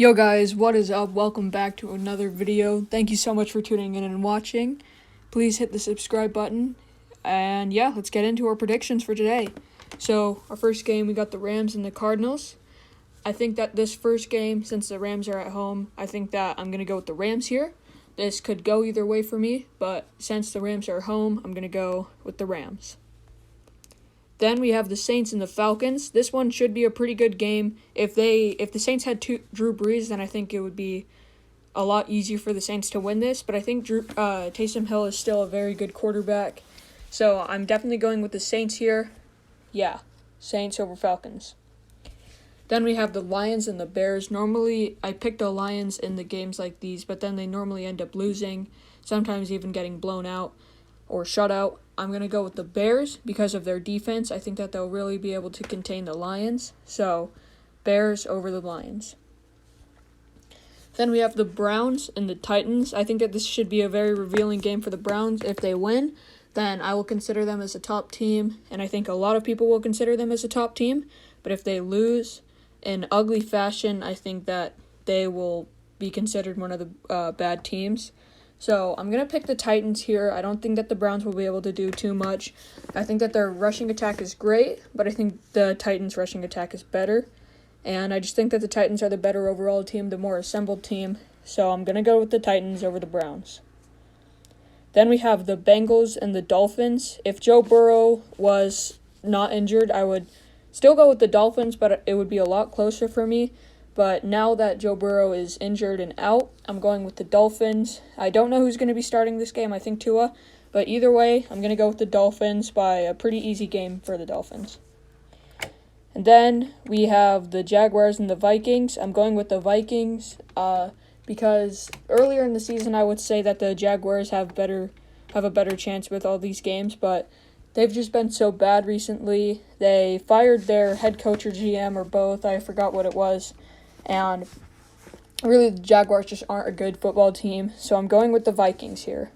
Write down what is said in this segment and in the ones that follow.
Yo guys, what is up? Welcome back to another video. Thank you so much for tuning in and watching. Please hit the subscribe button. And yeah, let's get into our predictions for today. So, our first game, we got the Rams and the Cardinals. I think that this first game, since the Rams are at home, I think that I'm going to go with the Rams here. This could go either way for me, but since the Rams are home, I'm going to go with the Rams. Then we have the Saints and the Falcons. This one should be a pretty good game. If the Saints had Drew Brees, then I think it would be a lot easier for the Saints to win this. But I think Taysom Hill is still a very good quarterback. So I'm definitely going with the Saints here. Yeah, Saints over Falcons. Then we have the Lions and the Bears. Normally, I pick the Lions in the games like these, but then they normally end up losing, sometimes even getting blown out or shut out. I'm going to go with the Bears because of their defense. I think that they'll really be able to contain the Lions. So, Bears over the Lions. Then we have the Browns and the Titans. I think that this should be a very revealing game for the Browns. If they win, then I will consider them as a top team, and I think a lot of people will consider them as a top team. But if they lose in ugly fashion, I think that they will be considered one of the bad teams. So I'm going to pick the Titans here. I don't think that the Browns will be able to do too much. I think that their rushing attack is great, but I think the Titans' rushing attack is better. And I just think that the Titans are the better overall team, the more assembled team. So I'm going to go with the Titans over the Browns. Then we have the Bengals and the Dolphins. If Joe Burrow was not injured, I would still go with the Dolphins, but it would be a lot closer for me. But now that Joe Burrow is injured and out, I'm going with the Dolphins. I don't know who's going to be starting this game. I think Tua. But either way, I'm going to go with the Dolphins by a pretty easy game for the Dolphins. And then we have the Jaguars and the Vikings. I'm going with the Vikings because earlier in the season I would say that the Jaguars have a better chance with all these games, but they've just been so bad recently. They fired their head coach or GM or both. I forgot what it was. And really, the Jaguars just aren't a good football team, so I'm going with the Vikings here.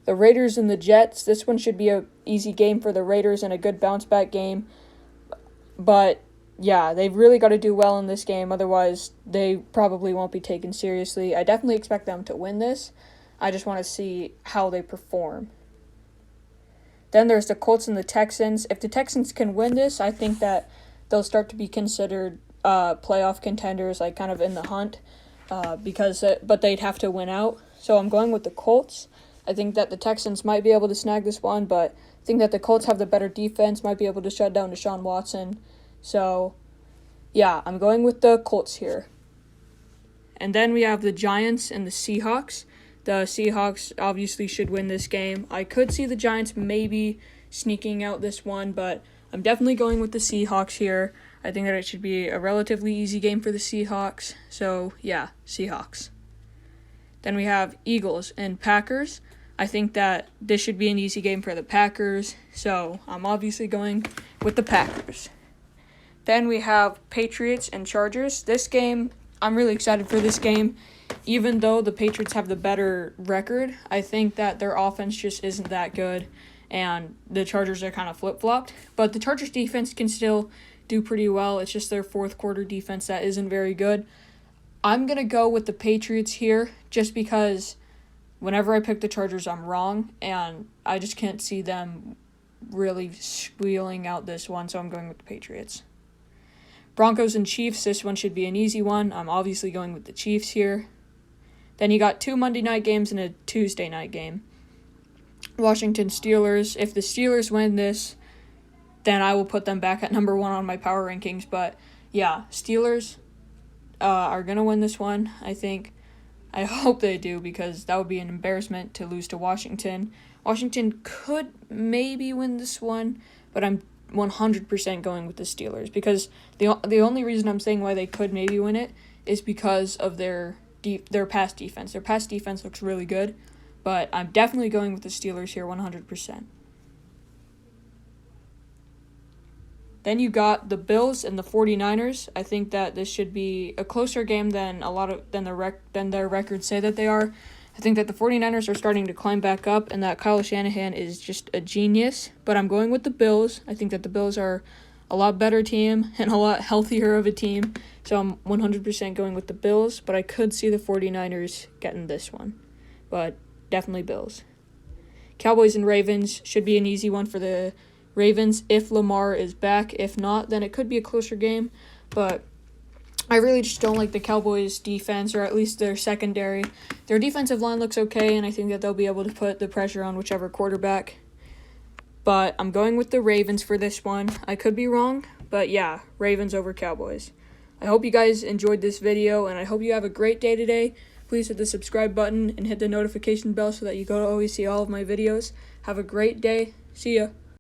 The Raiders and the Jets, this one should be an easy game for the Raiders and a good bounce-back game. But, yeah, they've really got to do well in this game, otherwise they probably won't be taken seriously. I definitely expect them to win this. I just want to see how they perform. Then there's the Colts and the Texans. If the Texans can win this, I think that they'll start to be considered playoff contenders, like kind of in the hunt, but they'd have to win out. So I'm going with the Colts. I think that the Texans might be able to snag this one, but I think that the Colts have the better defense, might be able to shut down Deshaun Watson. So, yeah, I'm going with the Colts here. And then we have the Giants and the Seahawks. The Seahawks obviously should win this game. I could see the Giants maybe sneaking out this one, but I'm definitely going with the Seahawks here. I think that it should be a relatively easy game for the Seahawks. So, yeah, Seahawks. Then we have Eagles and Packers. I think that this should be an easy game for the Packers. So, I'm obviously going with the Packers. Then we have Patriots and Chargers. This game, I'm really excited for this game. Even though the Patriots have the better record, I think that their offense just isn't that good. And the Chargers are kind of flip-flopped. But the Chargers defense can still do pretty well. It's just their fourth quarter defense that isn't very good. I'm going to go with the Patriots here just because whenever I pick the Chargers, I'm wrong. And I just can't see them really squealing out this one, so I'm going with the Patriots. Broncos and Chiefs, this one should be an easy one. I'm obviously going with the Chiefs here. Then you got 2 Monday night games and a Tuesday night game. Washington Steelers. If the Steelers win this, then I will put them back at number 1 on my power rankings. But, yeah, Steelers are going to win this one, I think. I hope they do because that would be an embarrassment to lose to Washington. Washington could maybe win this one, but I'm 100% going with the Steelers because the only reason I'm saying why they could maybe win it is because of their pass defense. Their pass defense looks really good, but I'm definitely going with the Steelers here 100%. Then you got the Bills and the 49ers. I think that this should be a closer game than their records say that they are. I think that the 49ers are starting to climb back up and that Kyle Shanahan is just a genius. But I'm going with the Bills. I think that the Bills are a lot better team and a lot healthier of a team. So I'm 100% going with the Bills, but I could see the 49ers getting this one. But definitely Bills. Cowboys and Ravens should be an easy one for the Ravens if Lamar is back. If not, then it could be a closer game. But I really just don't like the Cowboys' defense, or at least their secondary. Their defensive line looks okay, and I think that they'll be able to put the pressure on whichever quarterback. But I'm going with the Ravens for this one. I could be wrong, but yeah, Ravens over Cowboys. I hope you guys enjoyed this video, and I hope you have a great day today. Please hit the subscribe button and hit the notification bell so that you can always see all of my videos. Have a great day. See ya.